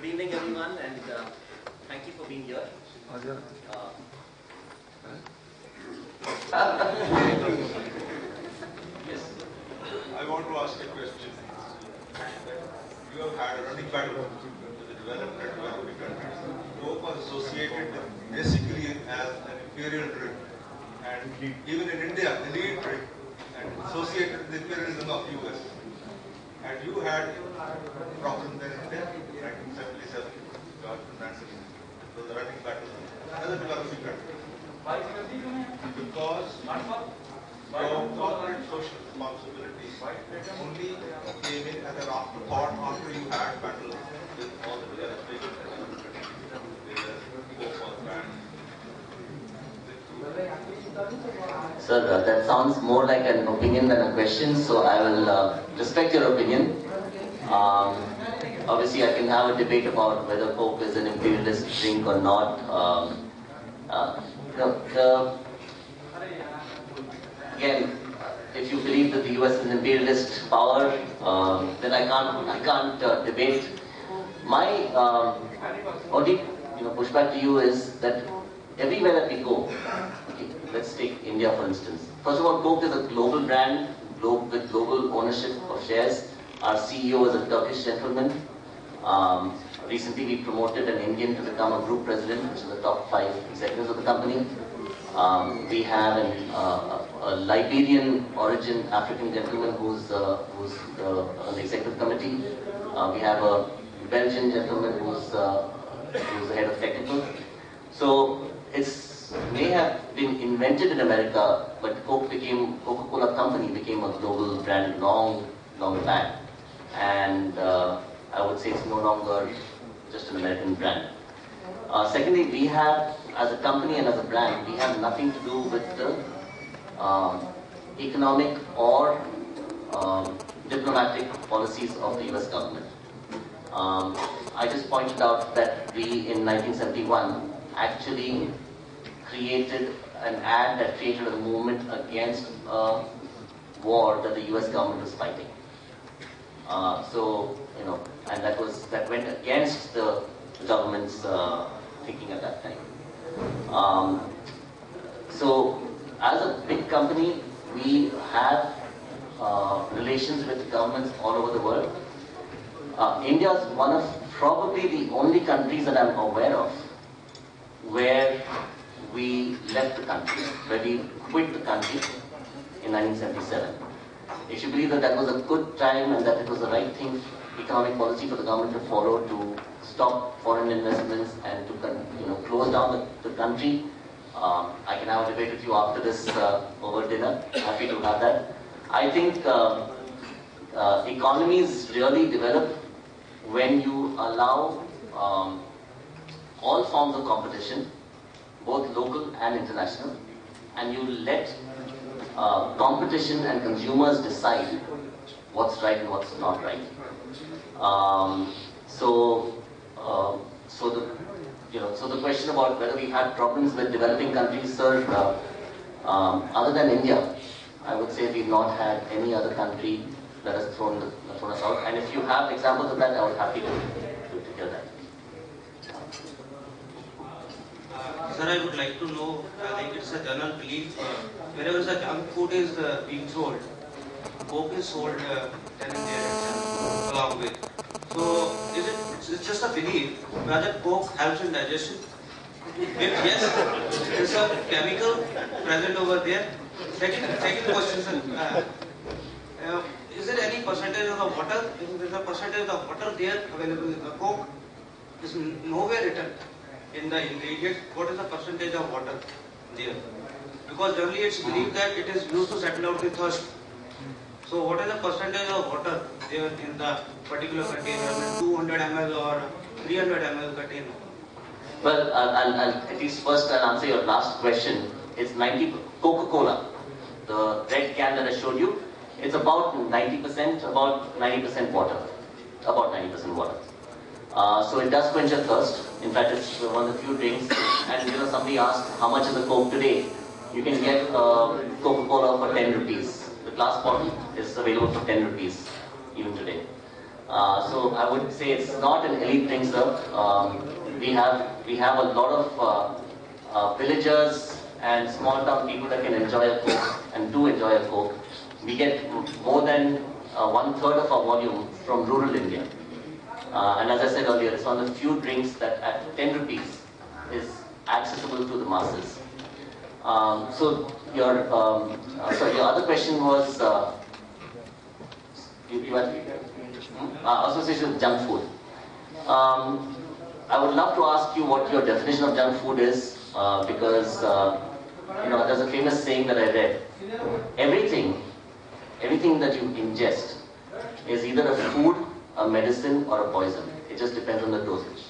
Good evening, everyone, and thank you for being here. Yes. I want to ask a question. You have had a running battle with the developed and developing countries. Coke was associated basically as an imperial drink, and even in India, elite drink, and associated with the imperialism of US. And you had problems there in India, 1977, George Fernandez. It was a running battle as a developing country. Because your corporate social responsibility only came in as an afterthought after you had battles with all the developing countries. Sir, that sounds more like an opinion than a question, so I will respect your opinion. Obviously, I can have a debate about whether Coke is an imperialist drink or not. Again, if you believe that the US is an imperialist power, then I can't debate. My only pushback to you is that everywhere that we go, okay, let's take India for instance. First of all, Coke is a global brand with global ownership of shares. Our CEO is a Turkish gentleman. Recently, we promoted an Indian to become a group president, which is the top 5 executives of the company. We have a Liberian origin African gentleman who's on the executive committee. We have a Belgian gentleman who's the head of technical. So it may have been invented in America, but Coca-Cola company became a global brand long back. And I would say it's no longer just an American brand. Secondly, we have, as a company and as a brand, we have nothing to do with the economic or diplomatic policies of the US government. I just pointed out that we, in 1971, actually created an ad that created a movement against a war that the US government was fighting. And that went against the government's thinking at that time. So, as a big company, we have relations with governments all over the world. India is one of probably the only countries that I'm aware of where we left the country, where we quit the country in 1977. If you believe that that was a good time and that it was the right thing, economic policy for the government to follow to stop foreign investments and to close down the country, I can have a debate with you after this over dinner. Happy to have that. I think economies really develop when you allow all forms of competition, both local and international, and you let competition and consumers decide what's right and what's not right. So the question about whether we've had problems with developing countries, sir, other than India, I would say we've not had any other country that has thrown us out. And if you have examples of that, I would be happy to hear that. Sir, I would like to know, like it's a general belief, wherever the junk food is being sold, Coke is sold then and there itself, along with. So, it's just a belief whether Coke helps in digestion? If yes, there's a chemical present over there. Second question, sir. Is there any percentage of the water? If there is a percentage of water there available in the Coke, is nowhere written in the ingredient what is the percentage of water there. Because generally it's believed that it is used to settle out the thirst. So what is the percentage of water there in the particular container, 200 ml or 300 ml container? Well, at least first I'll answer your last question. It's 90 Coca-Cola, the red can that I showed you. It's about 90% water, about 90% water. So it does quench your thirst. In fact, it's one of the few drinks. And somebody asked how much is a Coke today. You can get Coca-Cola for 10 rupees. The glass bottle is available for 10 rupees even today. So I would say it's not an elite thing, sir. We have a lot of villagers and small town people that can enjoy a Coke and do enjoy a Coke. We get more than 1/3 of our volume from rural India. And as I said earlier, it's one of the few drinks that at 10 rupees is accessible to the masses. So your other question was association with junk food. I would love to ask you what your definition of junk food is, because there's a famous saying that I read: everything that you ingest is either a food, a medicine, or a poison. It just depends on the dosage.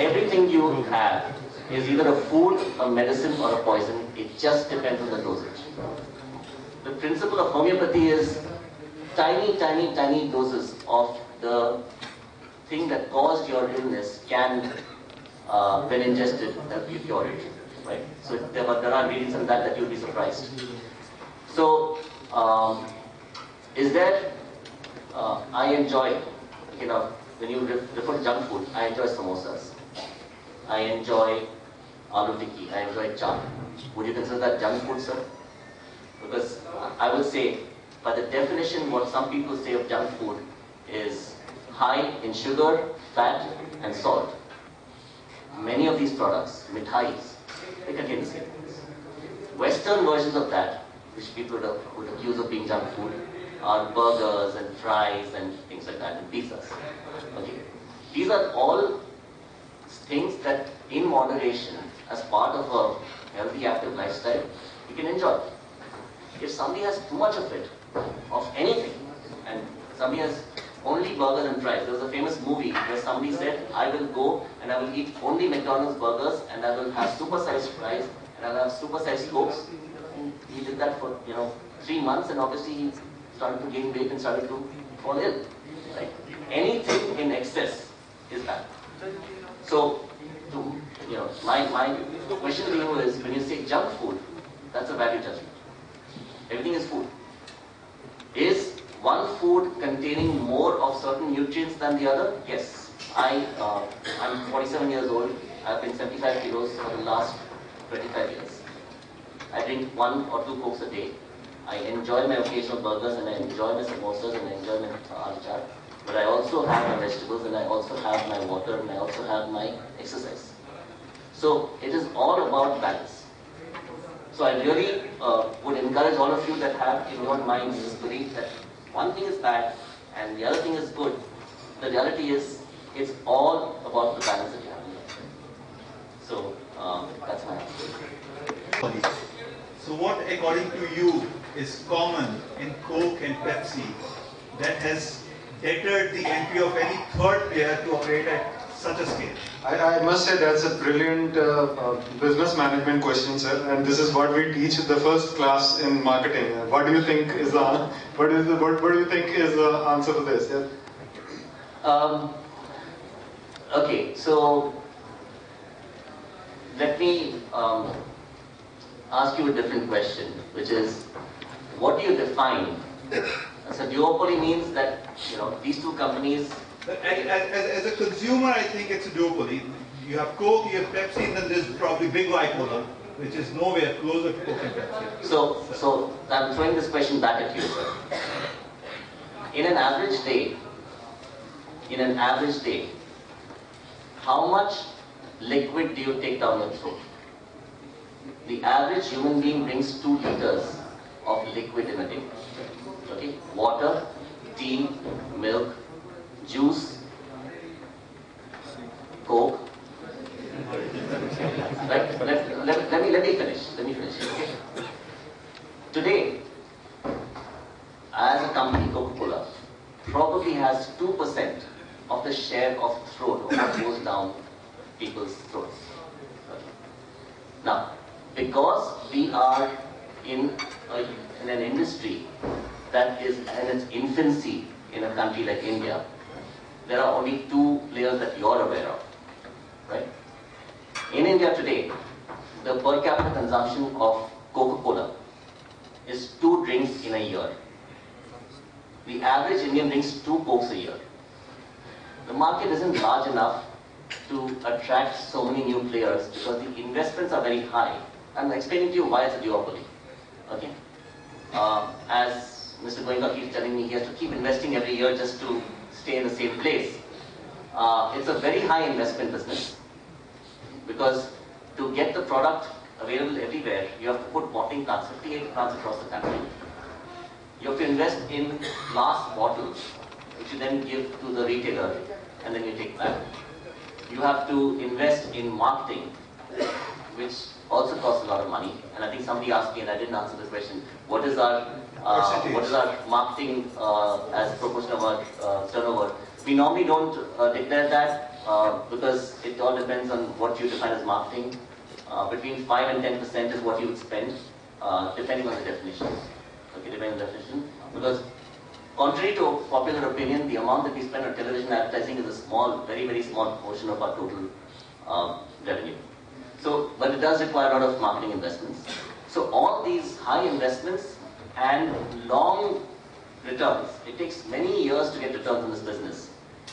Everything you have is either a food, a medicine, or a poison. It just depends on the dosage. The principle of homeopathy is tiny, tiny, tiny doses of the thing that caused your illness can, when ingested, help you cure it. Right? So there are readings on that you'll be surprised. So, is there? I enjoy, when you refer to junk food, I enjoy samosas. I enjoy aloo tikki. I enjoy chaat. Would you consider that junk food, sir? Because I would say, by the definition, what some people say of junk food is high in sugar, fat, and salt. Many of these products, mithais, they contain the same things. Western versions of that, which people would accuse of being junk food, are burgers and fries and things like that, and pizzas. Okay, these are all things that, in moderation, as part of a healthy, active lifestyle, you can enjoy. If somebody has too much of it, of anything, and somebody has only burgers and fries. There was a famous movie where somebody said, I will go and I will eat only McDonald's burgers and I will have supersized fries and I will have supersized Cokes. And he did that for 3 months, and obviously he started to gain weight and started to fall ill. Right? Anything in excess is bad. So, my question to you is, when you say junk food, that's a value judgment. Everything is food. Is one food containing more of certain nutrients than the other? Yes. I'm 47 years old. I've been 75 kilos for the last 25 years. I drink 1 or 2 Cokes a day. I enjoy my occasional burgers, and I enjoy my samosas, and I enjoy my aloo chaat. But I also have my vegetables, and I also have my water, and I also have my exercise. So it is all about balance. So I really would encourage all of you that have in your minds this belief that one thing is bad and the other thing is good. The reality is, it's all about the balance that you have. So that's my answer. So what, according to you, is common in Coke and Pepsi that has deterred the entry of any third player to operate at such a scale? I must say that's a brilliant business management question, sir. And this is what we teach the first class in marketing. What do you think is the what do you think is the answer to this? Yeah? Okay, so let me ask you a different question, which is, what do you define? So duopoly means that these two companies. As a consumer, I think it's a duopoly. You have Coke, you have Pepsi, and then there's probably Big Y Cola, which is nowhere closer to Coke and Pepsi. So I'm throwing this question back at you, sir. In an average day, how much liquid do you take down your throat? The average human being drinks 2 liters of liquid in a day. Okay, water, tea, milk, juice, Coke. Right? Let me finish. Okay? Today, as a company, Coca-Cola probably has 2% of the share of throat of what goes down people's throats. Okay. Now, because we are in an industry that is in its infancy in a country like India, there are only 2 players that you are aware of, right? In India today, the per capita consumption of Coca-Cola is 2 drinks in a year. the average Indian drinks 2 Cokes a year. The market isn't large enough to attract so many new players because the investments are very high. I'm explaining to you why it's a duopoly. Okay? As Mr. Goenka keeps telling me, he has to keep investing every year just to stay in the same place. It's a very high investment business because to get the product available everywhere, you have to put bottling plants, 58 plants across the country. You have to invest in glass bottles, which you then give to the retailer and then you take back. You have to invest in marketing, which also costs a lot of money. And I think somebody asked me, and I didn't answer the question, what is our marketing as a proportion of our turnover? We normally don't declare that because it all depends on what you define as marketing. Between 5 and 10% is what you would spend, depending on the definition. Okay, depending on the definition. Because contrary to popular opinion, the amount that we spend on television advertising is a small, very, very small portion of our total revenue. So, but it does require a lot of marketing investments. So all these high investments and long returns, it takes many years to get returns in this business,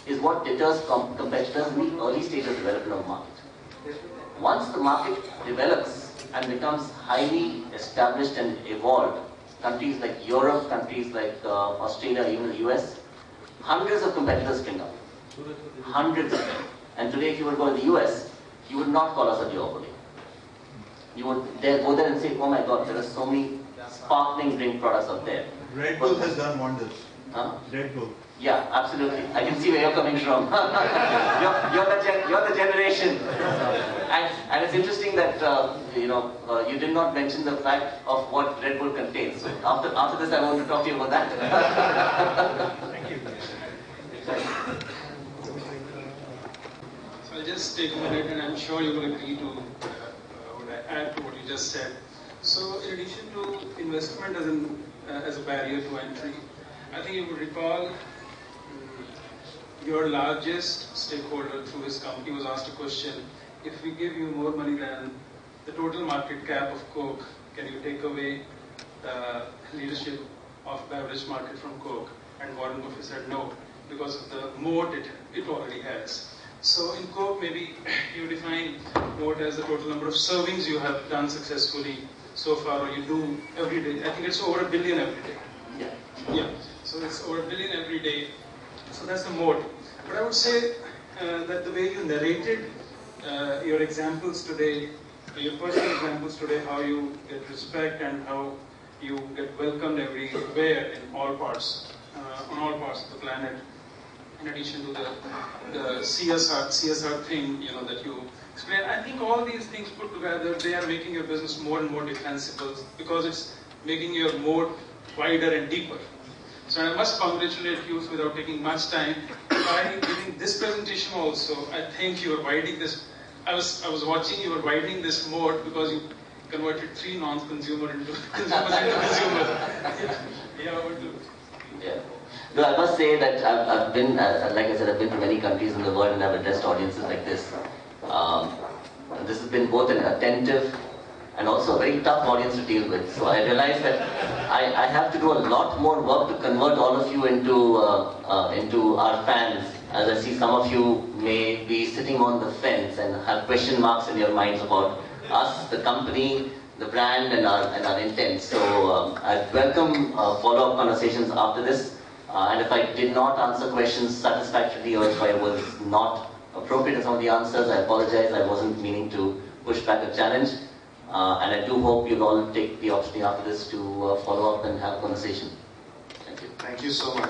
is what deters competitors in the early stage of development of the market. Once the market develops and becomes highly established and evolved, countries like Europe, countries like Australia, even the US, hundreds of competitors spring up. Hundreds of them. And today if you were to go to the US, you would not call us a duopoly. You would go there and say, oh my God, there are so many sparkling drink products out there. Red Bull has done wonders. Huh? Red Bull. Yeah, absolutely. I can see where you're coming from. you're the generation. And it's interesting that you did not mention the fact of what Red Bull contains. So after this, I want to talk to you about that. Thank you. So I'll just take a minute, and I'm sure you will agree to what I add to what you just said. So in addition to investment as a barrier to entry, I think you would recall your largest stakeholder through his company was asked a question: if we give you more money than the total market cap of Coke, can you take away the leadership of beverage market from Coke? And Warren Buffett said no, because of the moat it already has. So in Coke, maybe you define moat as the total number of servings you have done successfully so far, or you do every day. I think it's over 1 billion every day. Yeah. So it's over 1 billion every day. So that's the moat. But I would say that the way you narrated your examples today, your personal examples today, how you get respect and how you get welcomed everywhere in all parts, on all parts of the planet. In addition to the CSR thing, that you explained, I think all these things put together, they are making your business more and more defensible because it's making your moat wider and deeper. So I must congratulate you without taking much time. By giving this presentation also, I think you are widening this. I was watching, you were widening this moat because you converted 3 non-consumer into consumers into consumers. Yeah. No, I must say that I've been, like I said, I've been to many countries in the world and I've addressed audiences like this. This has been both an attentive and also a very tough audience to deal with. So I realized that I have to do a lot more work to convert all of you into our fans. As I see some of you may be sitting on the fence and have question marks in your minds about us, the company, the brand, and our intent. So I'd welcome follow-up conversations after this. And if I did not answer questions satisfactorily or if I was not appropriate in some of the answers, I apologize. I wasn't meaning to push back a challenge. And I do hope you'll all take the opportunity after this to follow up and have a conversation. Thank you. Thank you so much.